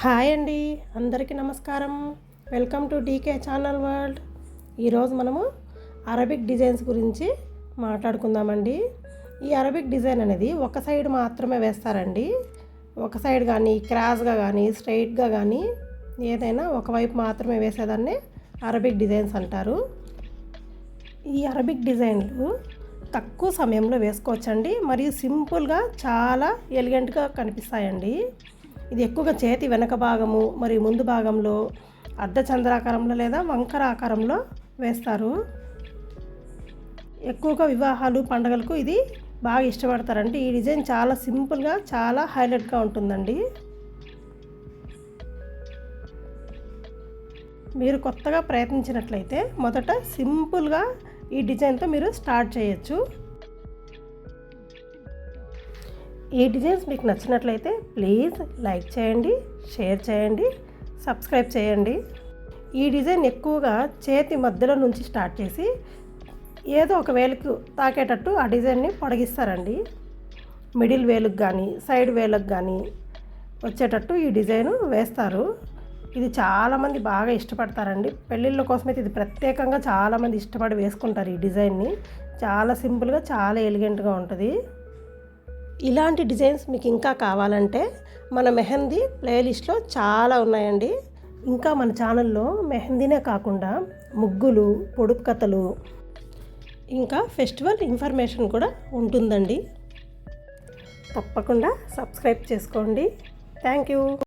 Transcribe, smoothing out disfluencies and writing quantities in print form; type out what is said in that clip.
Hi అండి, అందరికీ నమస్కారం. Welcome to DK channel world. ఈరోజు మనము అరబిక్ డిజైన్స్ గురించి మాట్లాడుకుందామండి. ఈ అరబిక్ డిజైన్ అనేది ఒక సైడ్ మాత్రమే వేస్తారండి. ఒక సైడ్ కానీ క్రాస్గా కానీ స్ట్రైట్గా కానీ ఏదైనా ఒకవైపు మాత్రమే వేసేదాన్ని అరబిక్ డిజైన్స్ అంటారు. ఈ అరబిక్ డిజైన్లు తక్కువ సమయంలో వేసుకోవచ్చండి, మరియు సింపుల్గా చాలా ఎలిగెంట్గా కనిపిస్తాయండి. ఇది ఎక్కువగా చేతి వెనక భాగము మరియు ముందు భాగంలో అర్ధచంద్రాకారంలో లేదా వంకర ఆకారంలో వేస్తారు. ఎక్కువగా వివాహాలు పండుగలకు ఇది బాగా ఇష్టపడతారండి. ఈ డిజైన్ చాలా సింపుల్గా చాలా హైలైట్గా ఉంటుందండి. మీరు కొత్తగా ప్రయత్నించినట్లయితే మొదట సింపుల్గా ఈ డిజైన్తో మీరు స్టార్ట్ చేయొచ్చు. ఈ డిజైన్స్ మీకు నచ్చినట్లయితే ప్లీజ్ లైక్ చేయండి, షేర్ చేయండి, సబ్స్క్రైబ్ చేయండి. ఈ డిజైన్ ఎక్కువగా చేతి మధ్యలో నుంచి స్టార్ట్ చేసి ఏదో ఒక వేలుకు తాకేటట్టు ఆ డిజైన్ని పొడిగిస్తారండి. మిడిల్ వేలుకు కానీ సైడ్ వేలకు కానీ వచ్చేటట్టు ఈ డిజైన్ వేస్తారు. ఇది చాలామంది బాగా ఇష్టపడతారండి. పెళ్ళిళ్ళ కోసమైతే ఇది ప్రత్యేకంగా చాలామంది ఇష్టపడి వేసుకుంటారు. ఈ డిజైన్ని చాలా సింపుల్గా చాలా ఎలిగెంట్గా ఉంటుంది. ఇలాంటి డిజైన్స్ మీకు ఇంకా కావాలంటే మన మెహందీ ప్లేలిస్ట్లో చాలా ఉన్నాయండి. ఇంకా మన ఛానల్లో మెహందీనే కాకుండా ముగ్గులు, పొడుపు కథలు, ఇంకా ఫెస్టివల్ ఇన్ఫర్మేషన్ కూడా ఉంటుందండి. తప్పకుండా సబ్స్క్రైబ్ చేసుకోండి. Thank you.